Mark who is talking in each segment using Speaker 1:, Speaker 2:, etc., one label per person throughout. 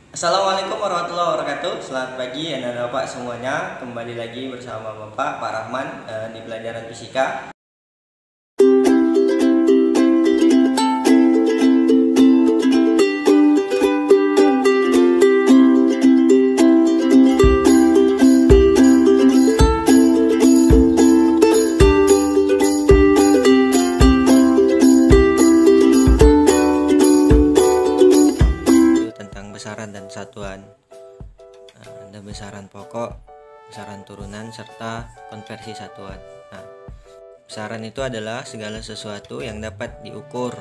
Speaker 1: Assalamualaikum warahmatullahi wabarakatuh. Selamat pagi anak-anak Bapak semuanya. Kembali lagi bersama Bapak Pak Rahman di pelajaran fisika. Tentang besaran dan satuan. Ada besaran pokok, besaran turunan, serta konversi satuan. Nah, besaran itu adalah segala sesuatu yang dapat diukur.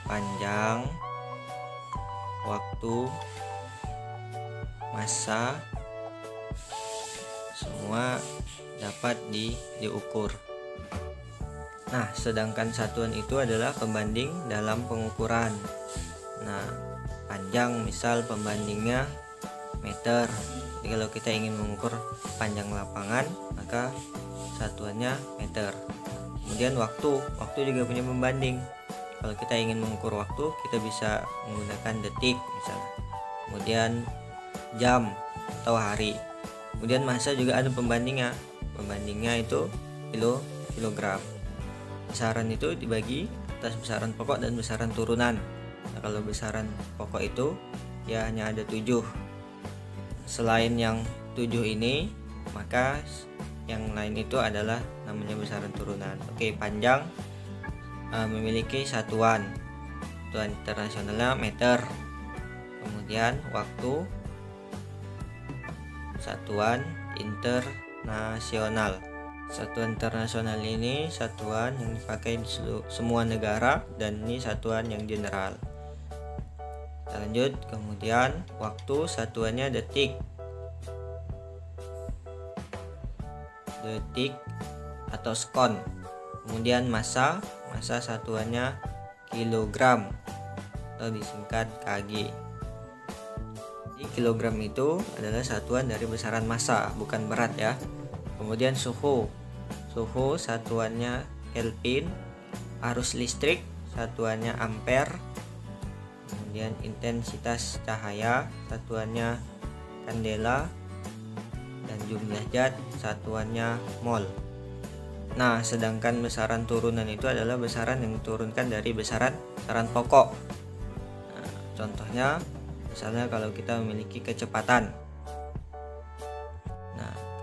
Speaker 1: Panjang, waktu, massa, semua dapat diukur. Nah, sedangkan satuan itu adalah pembanding dalam pengukuran. Nah, panjang misal pembandingnya meter. Jadi kalau kita ingin mengukur panjang lapangan, maka satuannya meter. Kemudian waktu juga punya pembanding. Kalau kita ingin mengukur waktu, kita bisa menggunakan detik misalnya. Kemudian jam atau hari. Kemudian massa juga ada pembandingnya. Pembandingnya itu kilogram. Besaran itu dibagi atas besaran pokok dan besaran turunan. Nah, kalau besaran pokok itu ya hanya ada 7. Selain yang 7 ini, maka yang lain itu adalah namanya besaran turunan. Oke, panjang memiliki satuan internasionalnya meter. Kemudian waktu satuan internasional. Satuan internasional ini satuan yang dipakai di semua negara, dan ini satuan yang general. Kita lanjut, kemudian waktu satuannya detik atau sekon. Kemudian massa satuannya kilogram atau disingkat kg. Jadi kilogram itu adalah satuan dari besaran massa, bukan berat ya. Kemudian suhu satuannya Kelvin, arus listrik satuannya ampere, kemudian intensitas cahaya satuannya kandela, dan jumlah zat satuannya mol. Nah, sedangkan besaran turunan itu adalah besaran yang diturunkan dari besaran pokok. Nah, contohnya misalnya kalau kita memiliki kecepatan.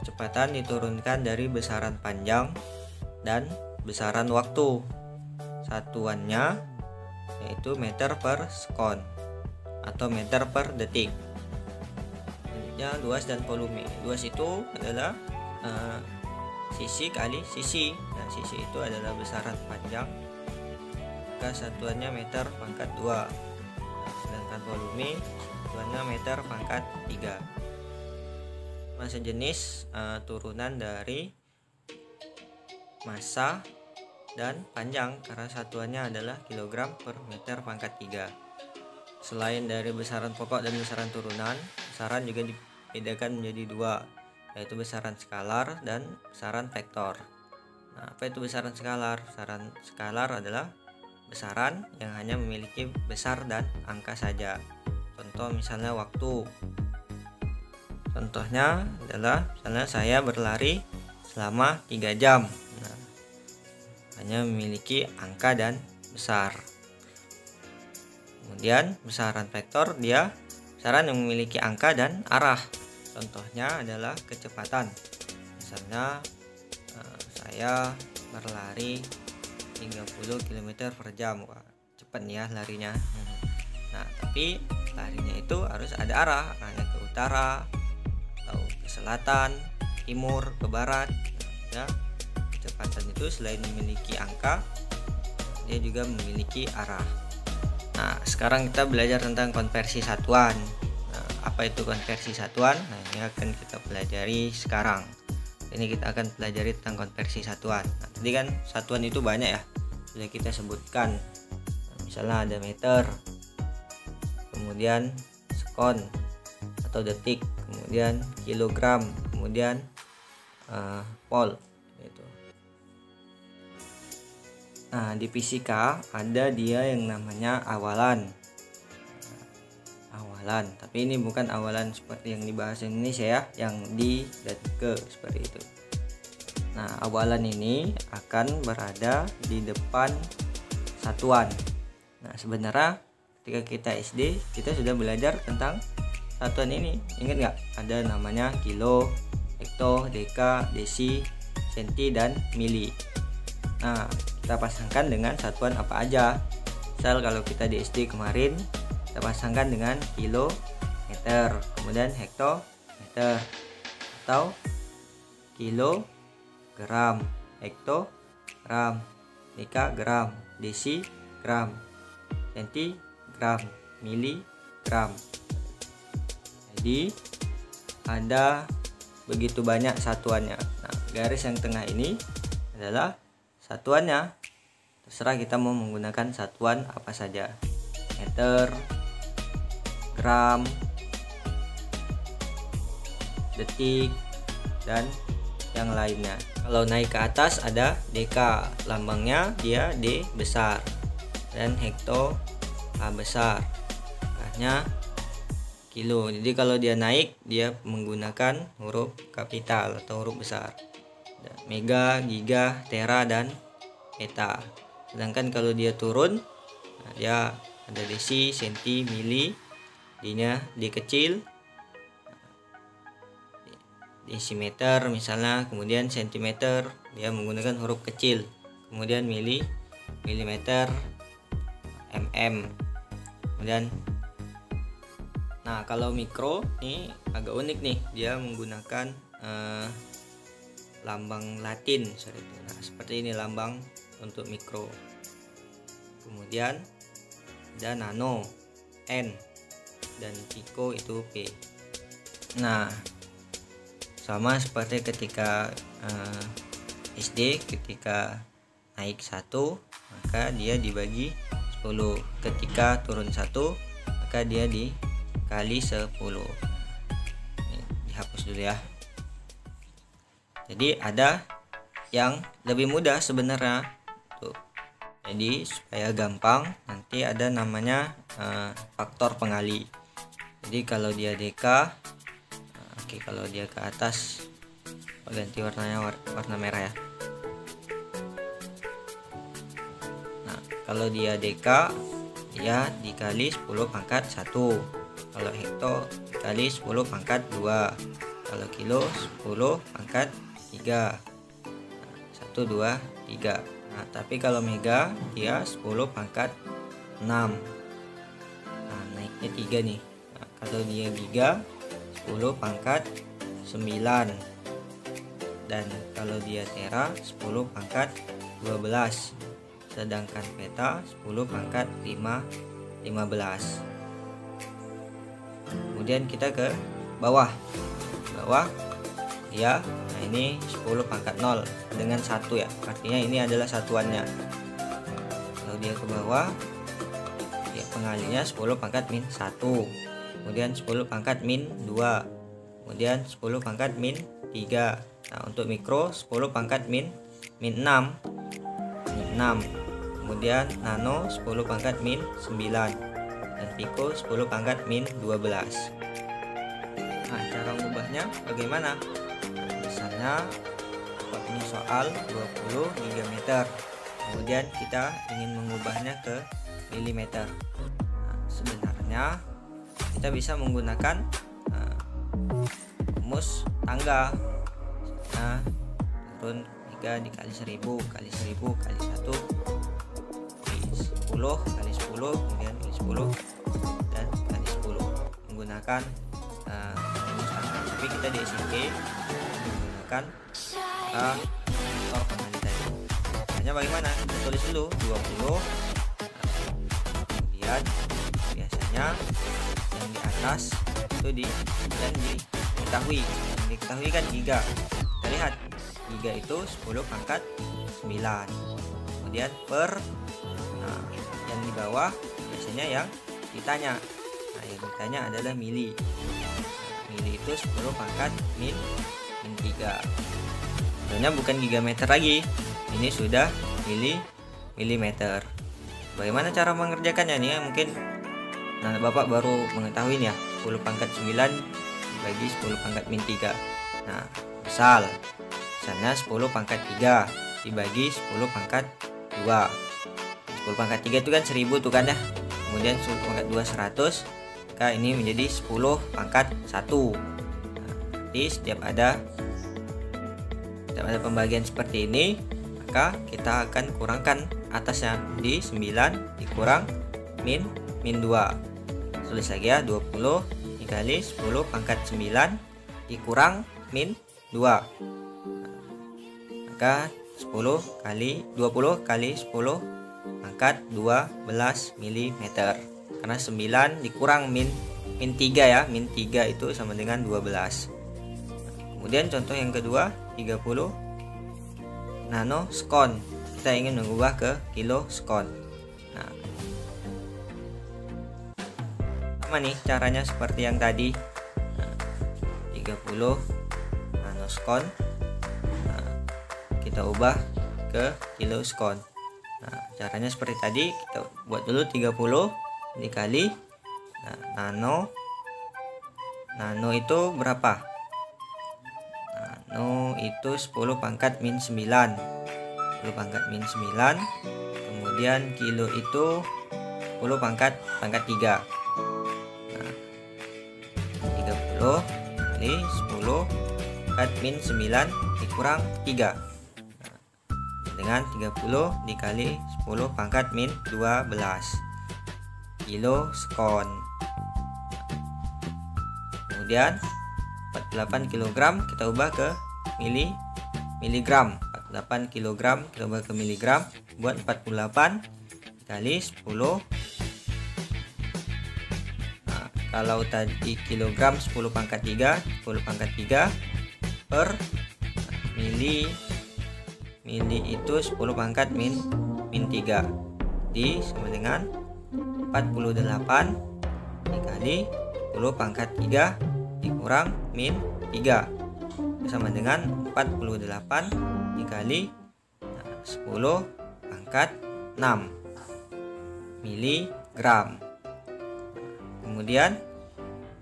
Speaker 1: Kecepatan diturunkan dari besaran panjang dan besaran waktu. Satuannya yaitu meter per sekon atau meter per detik. Selanjutnya luas dan volume. Luas itu adalah sisi kali sisi. Nah, sisi itu adalah besaran panjang, maka satuannya meter pangkat 2. Sedangkan volume satuannya meter pangkat 3. Massa jenis turunan dari massa dan panjang, karena satuannya adalah kilogram per meter pangkat 3. Selain dari besaran pokok dan besaran turunan, besaran juga dibedakan menjadi 2, yaitu besaran skalar dan besaran vektor. Nah, apa itu besaran skalar? Besaran skalar adalah besaran yang hanya memiliki besar dan angka saja. Contoh misalnya waktu. Contohnya adalah misalnya saya berlari selama 3 jam. Nah, hanya memiliki angka dan besar. Kemudian besaran vektor, dia besaran yang memiliki angka dan arah. Contohnya adalah kecepatan. Misalnya saya berlari 30 km per jam. Wah, cepat ya larinya. Nah, tapi larinya itu harus ada arahnya ke utara atau ke selatan, timur, ke barat. Ya, kecepatan itu selain memiliki angka, dia juga memiliki arah. Nah, sekarang kita belajar tentang konversi satuan. Nah, apa itu konversi satuan? Nah, ini akan kita pelajari sekarang. Ini kita akan pelajari tentang konversi satuan. Nah, tadi kan satuan itu banyak ya, sudah kita sebutkan. Nah, misalnya ada meter, kemudian sekon atau detik, kemudian kilogram, kemudian mol gitu. Nah, di fisika ada dia yang namanya awalan. awalan, tapi ini bukan awalan seperti yang dibahas Indonesia ya, yang di dan ke seperti itu. Nah, awalan ini akan berada di depan satuan. Nah, sebenarnya ketika kita SD kita sudah belajar tentang satuan ini. Ingat nggak? Ada namanya kilo, hekto, deka, desi, senti, dan mili. Nah, kita pasangkan dengan satuan apa aja. Misal kalau kita di SD kemarin, kita pasangkan dengan kilo, meter, kemudian hekto, meter, atau kilo, gram, hekto, gram, deka, gram, desi, gram, senti, gram, mili, gram. Jadi ada begitu banyak satuannya. Nah, garis yang tengah ini adalah satuannya. Terserah kita mau menggunakan satuan apa saja, meter, gram, detik, dan yang lainnya. Kalau naik ke atas ada deka, lambangnya dia D besar, dan hekto A besar, angkanya kilo. Jadi kalau dia naik dia menggunakan huruf kapital atau huruf besar, mega, giga, tera, dan peta. Sedangkan kalau dia turun, nah dia ada desi, senti, mili, D-nya D kecil, desimeter misalnya, kemudian sentimeter dia menggunakan huruf kecil, kemudian mili, milimeter, mm, kemudian. Nah, kalau mikro ini agak unik nih, dia menggunakan lambang Latin seperti itu. Nah, seperti ini lambang untuk mikro. Kemudian ada nano, N, dan pico itu P. Nah, sama seperti ketika SD, ketika naik 1 maka dia dibagi 10, ketika turun 1 maka dia dikali 10. Ini dihapus dulu ya. Jadi ada yang lebih mudah sebenarnya tuh. Jadi supaya gampang, nanti ada namanya faktor pengali. Jadi kalau dia deka, oke, kalau dia ke atas ganti warnanya warna merah ya. Nah, kalau dia deka dia dikali 10 pangkat 1. Kalau hekto dikali 10 pangkat 2. Kalau kilo 10 pangkat 3. 1, 2, 3. Nah, tapi kalau mega dia 10 pangkat 6. Nah, naiknya 3 nih. Nah, kalau dia giga 10 pangkat 9. Dan kalau dia tera 10 pangkat 12. Sedangkan peta 10 pangkat 15. Kemudian kita ke bawah. Ya, nah ini 10 pangkat 0 dengan 1 ya, artinya ini adalah satuannya. Kalau dia ke bawah, ya pengalinya 10 pangkat min 1, kemudian 10 pangkat min 2, kemudian 10 pangkat min 3. Nah, untuk mikro 10 pangkat min 6, kemudian nano 10 pangkat min 9, dan pico 10 pangkat min 12. Nah, cara mengubahnya bagaimana? Misalnya ini soal 20 meter, kemudian kita ingin mengubahnya ke milimeter. Nah, sebenarnya kita bisa menggunakan rumus tangga. Nah, turun 3 dikali 1000 kali 1000 kali 1 10 kali 10, kemudian kali 10 dan kali 10 menggunakan rumus tangga. Tapi kita di SMP menggunakan faktor pengali tadi. Caranya bagaimana? Kita tulis dulu 20, kemudian biasanya yang di atas itu diketahui. Yang diketahui kan giga. Kita lihat giga itu 10 pangkat 9. Kemudian per, nah, yang di bawah biasanya yang ditanya. Nah, yang ditanya adalah mili. Mili itu 10 pangkat min 3. Sebenarnya bukan gigameter lagi, ini sudah milimeter. Bagaimana cara mengerjakannya nih? Mungkin Nah, Bapak baru mengetahui ya, 10 pangkat 9 dibagi 10 pangkat min 3. Nah, misalnya 10 pangkat 3 dibagi 10 pangkat 2. 10 pangkat 3 itu kan 1000 tuh kan ya. Kemudian 10 pangkat 2 100. Maka ini menjadi 10 pangkat 1. Nah, jadi setiap ada pembagian seperti ini, maka kita akan kurangkan atasnya di 9 dikurang min 2. Tulis lagi ya, 20 dikali 10 pangkat 9 dikurang min 2. Maka 20 kali 10 pangkat 12 mm. Karena 9 dikurang min 3 ya, min 3 itu sama dengan 12. Kemudian contoh yang kedua, 30 nanoskon. Kita ingin mengubah ke kiloskon. Nah, sama nih caranya seperti yang tadi. Nah, 30 nanoskon. Nah, kita ubah ke kiloskon. Nah, caranya seperti tadi, kita buat dulu 30 dikali nano itu berapa? Nano itu 10 pangkat min 9. 10 pangkat min 9. Kemudian kilo itu 10 pangkat 3. Nah, 30 kali 10 pangkat min 9 dikurang 3. Nah, dengan 30 dikali 10 pangkat min 12 kiloskon. Kemudian 48 kg kita ubah ke miligram. 48 kg kita ubah ke miligram, buat 48 kali 10. Nah, kalau tadi kilogram 10 pangkat 3, 10 pangkat 3 per mili itu 10 pangkat min 3. Di sama dengan 48 dikali 10 pangkat 3 dikurang min 3 sama dengan 48 dikali 10 pangkat 6 miligram. Kemudian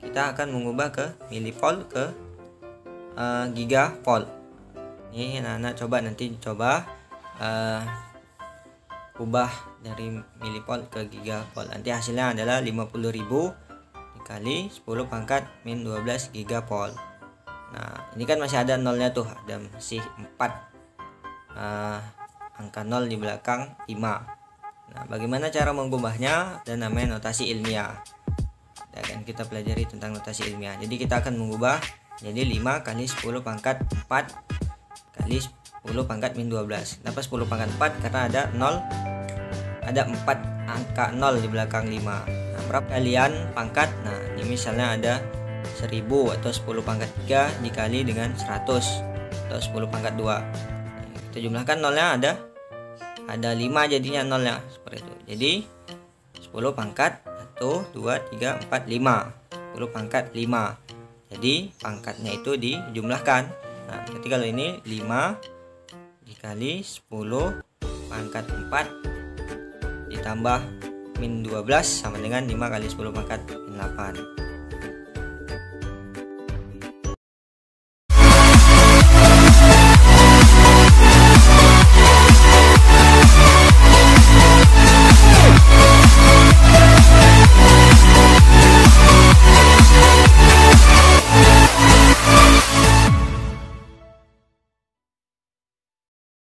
Speaker 1: kita akan mengubah ke milivol ke gigavol. Ini anak-anak coba ubah dari milivol ke gigavol. Nanti hasilnya adalah 50.000 dikali 10 pangkat min 12 gigavol. Nah, ini kan masih ada nolnya tuh, ada masih 4 angka 0 di belakang 5. Nah, bagaimana cara mengubahnya? Dan namanya notasi ilmiah. Dan kita pelajari tentang notasi ilmiah. Jadi kita akan mengubah jadi 5 kali 10 pangkat 4 kali 10 pangkat min 12. Kenapa 10 pangkat 4? Karena ada 0, ada 4 angka 0 di belakang 5. Nah, berapa kalian pangkat? Nah, ini misalnya ada 1000 atau 10 pangkat 3 dikali dengan 100 atau 10 pangkat 2. Nah, kita jumlahkan nolnya ada 5 jadinya nolnya seperti itu. Jadi 10 pangkat 1 2 3 4 5. 10 pangkat 5. Jadi pangkatnya itu dijumlahkan. Nah, berarti kalau ini 5 dikali 10 pangkat 4 ditambah min 12 sama dengan 5 kali 10 pangkat min 8.